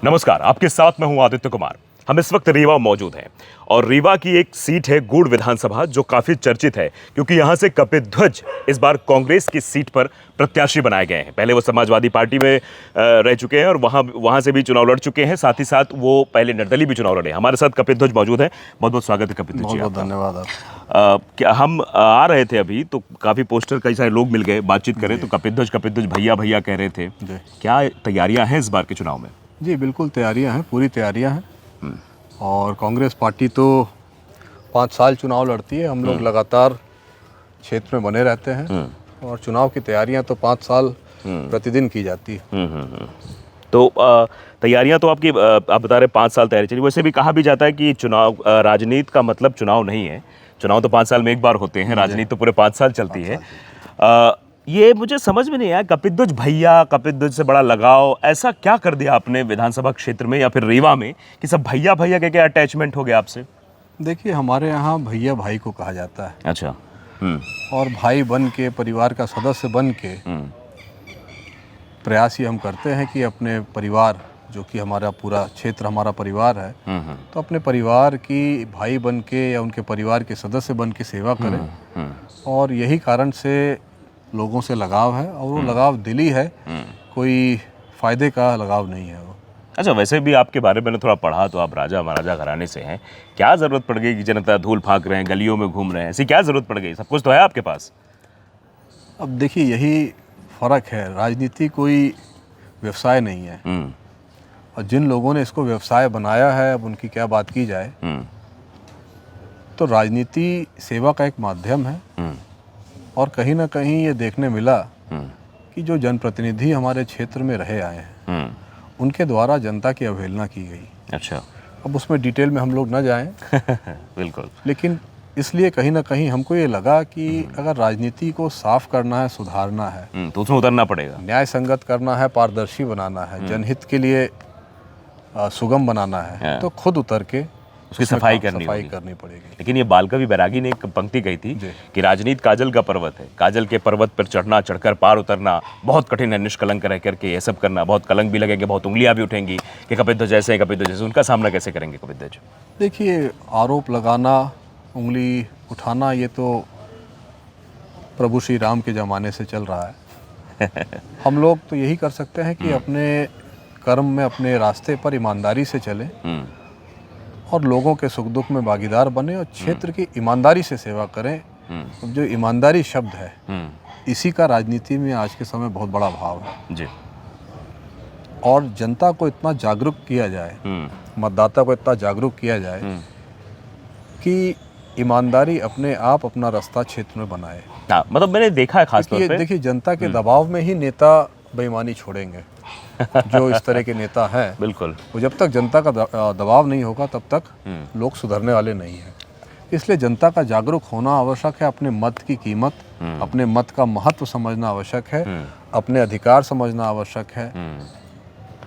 नमस्कार, आपके साथ मैं हूं आदित्य कुमार। हम इस वक्त रीवा मौजूद हैं और रीवा की एक सीट है गूढ़ विधानसभा जो काफी चर्चित है क्योंकि यहां से कपिध्वज इस बार कांग्रेस की सीट पर प्रत्याशी बनाए गए हैं। पहले वो समाजवादी पार्टी में रह चुके हैं और वहां से भी चुनाव लड़ चुके हैं। साथ ही साथ वो पहले निर्दलीय भी चुनाव लड़े। हमारे साथ कपिध्वज मौजूद है। बहुत बहुत स्वागत है कपिध्वज जी। बहुत धन्यवाद आप। क्या हम आ रहे थे अभी तो काफी पोस्टर कई सारे लोग मिल गए, बातचीत करें तो कपिध्वज भैया भैया कह रहे थे। क्या तैयारियां हैं इस बार के चुनाव में? जी बिल्कुल तैयारियां हैं, पूरी तैयारियां हैं। और कांग्रेस पार्टी तो 5 साल चुनाव लड़ती है। हम लोग लगातार क्षेत्र में बने रहते हैं और चुनाव की तैयारियां तो 5 साल प्रतिदिन की जाती है। तो तैयारियां तो आपकी आप बता रहे 5 साल तैयारी चली। वैसे भी कहा भी जाता है कि चुनाव राजनीति का मतलब चुनाव नहीं है। चुनाव तो 5 साल में एक बार होते हैं, राजनीति तो पूरे 5 साल चलती है। ये मुझे समझ में नहीं आया, कपिध्वज भैया, कपिध्वज से बड़ा लगाव, ऐसा क्या कर दिया आपने विधानसभा क्षेत्र में या फिर रीवा में कि सब भैया भैया के क्या अटैचमेंट हो गया आपसे? देखिए, हमारे यहाँ भैया भाई को कहा जाता है। अच्छा। और भाई बन के, परिवार का सदस्य बन के प्रयास ये हम करते हैं कि अपने परिवार, जो कि हमारा पूरा क्षेत्र हमारा परिवार है, तो अपने परिवार की भाई बन के या उनके परिवार के सदस्य बन के सेवा करें। और यही कारण से लोगों से लगाव है और वो लगाव दिली है, कोई फायदे का लगाव नहीं है वो। अच्छा, वैसे भी आपके बारे में मैंने थोड़ा पढ़ा तो आप राजा महाराजा घराने से हैं। क्या ज़रूरत पड़ गई कि जनता धूल फाक रहे हैं, गलियों में घूम रहे हैं? ऐसी क्या ज़रूरत पड़ गई? सब कुछ तो है आपके पास। अब देखिए, यही फ़र्क है। राजनीति कोई व्यवसाय नहीं है और जिन लोगों ने इसको व्यवसाय बनाया है, अब उनकी क्या बात की जाए। तो राजनीति सेवा का एक माध्यम है और कहीं ना कहीं ये देखने मिला कि जो जनप्रतिनिधि हमारे क्षेत्र में रहे आए हैं उनके द्वारा जनता की अवहेलना की गई। अच्छा। अब उसमें डिटेल में हम लोग न जाएं बिल्कुल। लेकिन इसलिए कहीं ना कहीं हमको ये लगा कि अगर राजनीति को साफ करना है, सुधारना है, तो उसमें उतरना पड़ेगा, न्याय संगत करना है, पारदर्शी बनाना है, जनहित के लिए सुगम बनाना है, तो खुद उतर के उसकी सफाई करनी पड़ेगी। लेकिन ये बालकवि बैरागी ने एक पंक्ति कही थी कि राजनीति काजल का पर्वत है, काजल के पर्वत पर चढ़ना, चढ़कर पार उतरना बहुत कठिन है। निष्कलंक रह करके ये सब करना, बहुत कलंक भी लगेंगे, बहुत उंगलियां भी उठेंगी कि कपिध्वज जैसे, कपिध्वज जैसे। उनका सामना कैसे करेंगे कपिध्वज? देखिए, आरोप लगाना, उंगली उठाना, ये तो प्रभु श्री राम के ज़माने से चल रहा है। हम लोग तो यही कर सकते हैं कि अपने कर्म में, अपने रास्ते पर ईमानदारी से चलें और लोगों के सुख दुख में भागीदार बने और क्षेत्र की ईमानदारी से सेवा करें। जो ईमानदारी शब्द है, इसी का राजनीति में आज के समय बहुत बड़ा भाव है जी। और जनता को इतना जागरूक किया जाए, मतदाता को इतना जागरूक किया जाए कि ईमानदारी अपने आप अपना रास्ता क्षेत्र में बनाए। मतलब मैंने देखा है खास तौर पे, देखिए, जनता के दबाव में ही नेता बेईमानी छोड़ेंगे। जो इस तरह के नेता हैं, बिल्कुल, वो जब तक जनता का दबाव नहीं होगा तब तक लोग सुधरने वाले नहीं हैं। इसलिए जनता का जागरूक होना आवश्यक है। अपने मत की कीमत, अपने मत का महत्व समझना आवश्यक है, अपने अधिकार समझना आवश्यक है।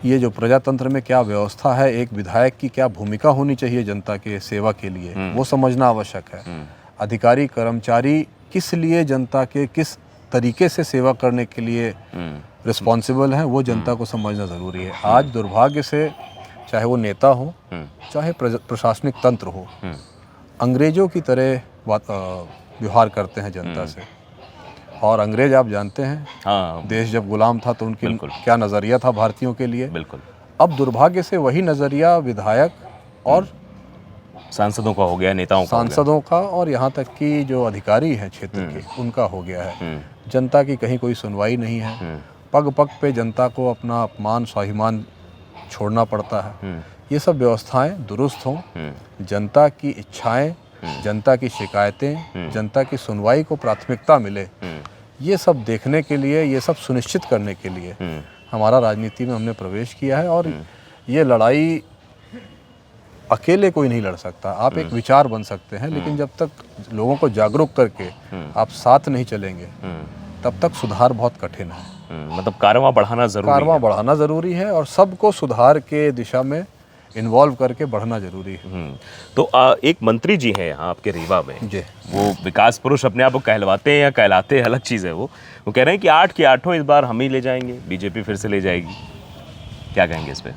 ये जो प्रजातंत्र में क्या व्यवस्था है, एक विधायक की क्या भूमिका होनी चाहिए जनता के सेवा के लिए, वो समझना आवश्यक है। अधिकारी कर्मचारी किस लिए, जनता के किस तरीके से सेवा करने के लिए रिस्पॉन्सिबल हैं, वो जनता को समझना ज़रूरी है। आज दुर्भाग्य से, चाहे वो नेता हो, चाहे प्रशासनिक तंत्र हो, अंग्रेज़ों की तरह व्यवहार करते हैं जनता से। और अंग्रेज आप जानते हैं, देश जब गुलाम था तो उनकी क्या नज़रिया था भारतीयों के लिए। बिल्कुल। अब दुर्भाग्य से वही नज़रिया विधायक और सांसदों का हो गया, नेताओं का, सांसदों का, और यहाँ तक कि जो अधिकारी हैं क्षेत्र के, उनका हो गया है। जनता की कहीं कोई सुनवाई नहीं है। पग पग पे जनता को अपना अपमान, स्वाभिमान छोड़ना पड़ता है। ये सब व्यवस्थाएं दुरुस्त हों, जनता की इच्छाएं, जनता की शिकायतें, जनता की सुनवाई को प्राथमिकता मिले, ये सब देखने के लिए, ये सब सुनिश्चित करने के लिए हमारा राजनीति में हमने प्रवेश किया है। और ये लड़ाई अकेले कोई नहीं लड़ सकता। आप एक विचार बन सकते हैं, लेकिन जब तक लोगों को जागरूक करके आप साथ नहीं चलेंगे, तब तक सुधार बहुत कठिन है। मतलब कारवां बढ़ाना ज़रूरी है और सबको सुधार के दिशा में इन्वॉल्व करके बढ़ना जरूरी है। तो एक मंत्री जी हैं यहाँ आपके रीवा में जी, वो विकास पुरुष अपने आप को कहलवाते हैं या कहलाते हैं, अलग चीज़ है। वो कह रहे हैं कि 8 की 8 इस बार हम ही ले जाएंगे, बीजेपी फिर से ले जाएगी। क्या कहेंगे इस पे?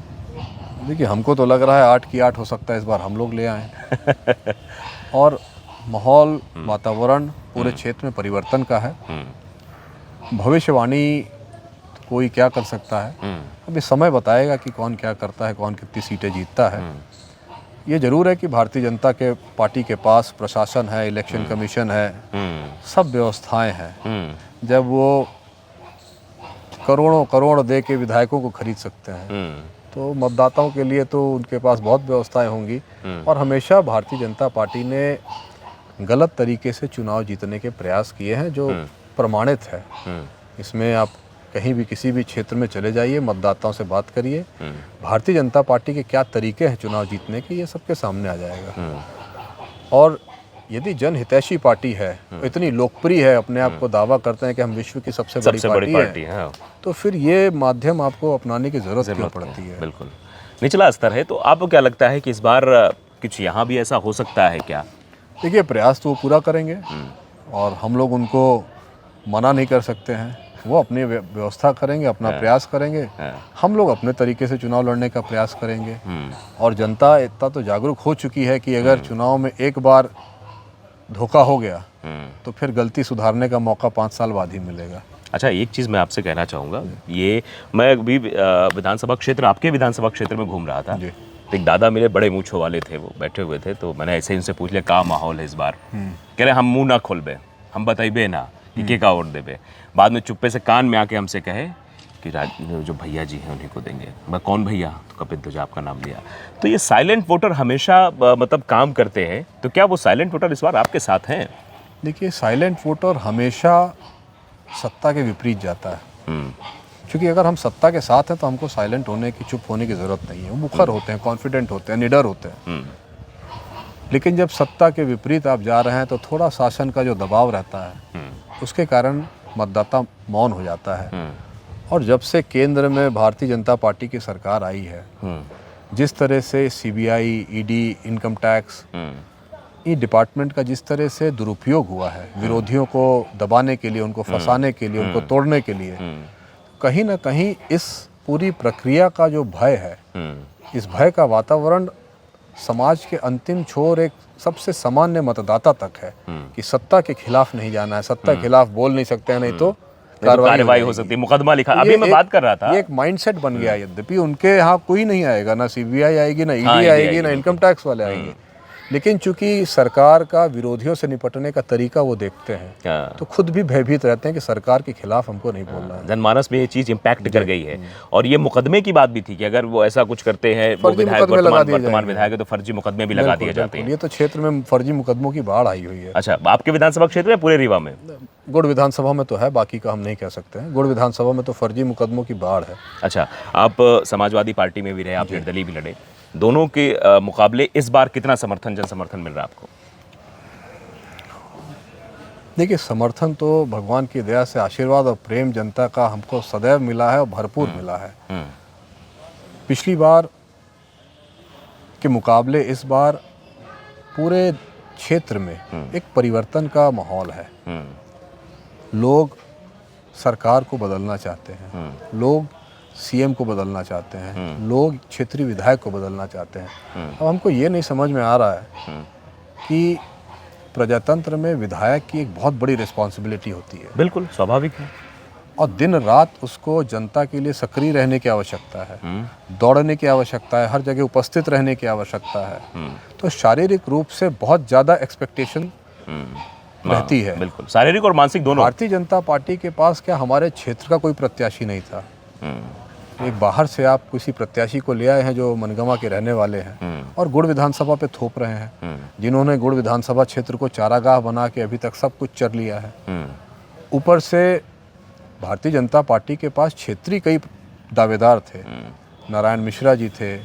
देखिए, हमको तो लग रहा है 8 की 8 हो सकता है, इस बार हम लोग ले आए। और माहौल, वातावरण पूरे क्षेत्र में परिवर्तन का है। भविष्यवाणी कोई क्या कर सकता है, अभी समय बताएगा कि कौन क्या करता है, कौन कितनी सीटें जीतता है। ये जरूर है कि भारतीय जनता के पार्टी के पास प्रशासन है, इलेक्शन कमीशन है, सब व्यवस्थाएं हैं। जब वो करोड़ों करोड़ दे के विधायकों को खरीद सकते हैं, तो मतदाताओं के लिए तो उनके पास बहुत व्यवस्थाएं होंगी। और हमेशा भारतीय जनता पार्टी ने गलत तरीके से चुनाव जीतने के प्रयास किए हैं, जो प्रमाणित है। इसमें आप कहीं भी किसी भी क्षेत्र में चले जाइए, मतदाताओं से बात करिए, भारतीय जनता पार्टी के क्या तरीके हैं चुनाव जीतने के, ये सबके सामने आ जाएगा। और यदि जनहितैषी पार्टी है, इतनी लोकप्रिय है, अपने आप को दावा करते हैं कि हम विश्व की सबसे बड़ी पार्टी है, तो फिर ये माध्यम आपको अपनाने की जरूरत क्यों पड़ती है? बिल्कुल निचला स्तर है। तो आपको क्या लगता है कि इस बार कुछ यहाँ भी ऐसा हो सकता है क्या? देखिए, प्रयास तो वो पूरा करेंगे और हम लोग उनको मना नहीं कर सकते हैं। वो अपनी व्यवस्था करेंगे, अपना प्रयास करेंगे, हम लोग अपने तरीके से चुनाव लड़ने का प्रयास करेंगे। और जनता इतना तो जागरूक हो चुकी है कि अगर चुनाव में एक बार धोखा हो गया तो फिर गलती सुधारने का मौका 5 साल बाद ही मिलेगा। अच्छा, एक चीज़ मैं आपसे कहना चाहूँगा, ये मैं अभी विधानसभा क्षेत्र, आपके विधानसभा क्षेत्र में घूम रहा था, तो एक दादा मेरे बड़े मूंछों वाले थे, वो बैठे हुए थे, तो मैंने ऐसे ही उनसे पूछ लिया का माहौल है इस बार। कह रहे हम मुंह ना खोलबे, हम बताइबे ना कि के का वोट देबे। बाद में चुप्पे से कान में आके हमसे कहे कि जो भैया जी हैं उन्हीं को देंगे। मैं कौन भैया? तो कपिल ध्वजा आपका नाम लिया। तो ये साइलेंट वोटर हमेशा मतलब काम करते हैं, तो क्या वो साइलेंट वोटर इस बार आपके साथ हैं? देखिए, साइलेंट वोटर हमेशा सत्ता के विपरीत जाता है। क्योंकि अगर हम सत्ता के साथ हैं तो हमको साइलेंट होने की, चुप होने की ज़रूरत नहीं है। वो मुखर होते हैं, कॉन्फिडेंट होते हैं, निडर होते हैं। लेकिन जब सत्ता के विपरीत आप जा रहे हैं तो थोड़ा शासन का जो दबाव रहता है, उसके कारण मतदाता मौन हो जाता है। और जब से केंद्र में भारतीय जनता पार्टी की सरकार आई है, जिस तरह से सीबीआई, ईडी, इनकम टैक्स, ये डिपार्टमेंट का जिस तरह से दुरुपयोग हुआ है विरोधियों को दबाने के लिए, उनको फंसाने के लिए, उनको तोड़ने के लिए, कहीं ना कहीं इस पूरी प्रक्रिया का जो भय है, इस भय का वातावरण समाज के अंतिम छोर एक सबसे सामान्य मतदाता तक है कि सत्ता के खिलाफ नहीं जाना है, सत्ता के खिलाफ बोल नहीं सकते हैं, नहीं तो कार्रवाई हो सकती है, मुकदमा लिखा। अभी मैं बात कर रहा था, ये एक माइंडसेट बन गया। यद्यपि उनके यहाँ कोई नहीं आएगा, ना सीबीआई आएगी, ना ईडी आएगी, ना इनकम टैक्स वाले आएंगे, लेकिन चूंकि सरकार का विरोधियों से निपटने का तरीका वो देखते हैं, तो खुद भी भयभीत रहते हैं कि सरकार के खिलाफ हमको नहीं बोलना है। जनमानस में ये चीज़ इम्पैक्ट कर गई है। और ये मुकदमे की बात भी थी कि अगर वो ऐसा कुछ करते हैं, वो विधायक वर्तमान विधायक है, तो फर्जी मुकदमे भी लगा दिए जाते हैं। ये तो क्षेत्र में फर्जी मुकदमों की बाढ़ आई हुई है। अच्छा, आपके विधानसभा क्षेत्र में, पूरे रीवा में? गुड़ विधानसभा में तो है, बाकी का हम नहीं कह सकते हैं। गुड़ विधानसभा में तो फर्जी मुकदमों की बाढ़ है। अच्छा, आप समाजवादी पार्टी में भी रहे, आप निर्दलीय भी लड़े, दोनों के मुकाबले इस बार कितना समर्थन, जन समर्थन मिल रहा है आपको? देखिए, समर्थन तो भगवान की दया से, आशीर्वाद और प्रेम जनता का हमको सदैव मिला है और भरपूर मिला है। पिछली बार के मुकाबले इस बार पूरे क्षेत्र में एक परिवर्तन का माहौल है। लोग सरकार को बदलना चाहते हैं, लोग सीएम को बदलना चाहते हैं, लोग क्षेत्रीय विधायक को बदलना चाहते हैं। अब हमको ये नहीं समझ में आ रहा है कि प्रजातंत्र में विधायक की एक बहुत बड़ी रिस्पॉन्सिबिलिटी होती है। बिल्कुल स्वाभाविक है। और दिन रात उसको जनता के लिए सक्रिय रहने की आवश्यकता है, दौड़ने की आवश्यकता है, हर जगह उपस्थित रहने की आवश्यकता है। तो शारीरिक रूप से बहुत ज़्यादा एक्सपेक्टेशन रहती है। बिल्कुल, शारीरिक और मानसिक दोनों। भारतीय जनता पार्टी के पास क्या हमारे क्षेत्र का कोई प्रत्याशी नहीं था? एक बाहर से आप किसी प्रत्याशी को ले आए हैं जो मनगमा के रहने वाले हैं और गुड़ विधानसभा पे थोप रहे हैं, जिन्होंने गुड़ विधानसभा क्षेत्र को चारागाह बना के अभी तक सब कुछ चर लिया है। ऊपर से भारतीय जनता पार्टी के पास क्षेत्रीय कई दावेदार थे। नारायण मिश्रा जी थे,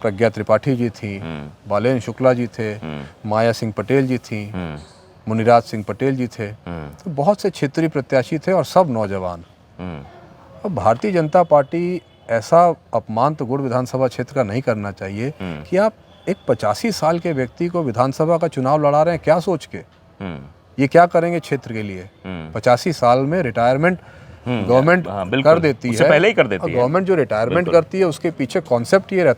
प्रज्ञा त्रिपाठी जी थी, बालेन शुक्ला जी थे, माया सिंह पटेल जी थी, मुनिराज सिंह पटेल जी थे। तो बहुत से क्षेत्रीय प्रत्याशी थे और सब नौजवान। अब भारतीय जनता पार्टी ऐसा अपमान तो गुड़ विधानसभा क्षेत्र का नहीं करना चाहिए कि आप एक 85 साल के व्यक्ति को विधानसभा का चुनाव लड़ा रहे हैं, क्या सोच के? ये क्या करेंगे क्षेत्र के लिए? 85 साल में रिटायरमेंट गवर्नमेंट कर देती है, पहले ही कर देती है। गवर्नमेंट जो रिटायरमेंट करती है उसके पीछे कॉन्सेप्ट ये रहता है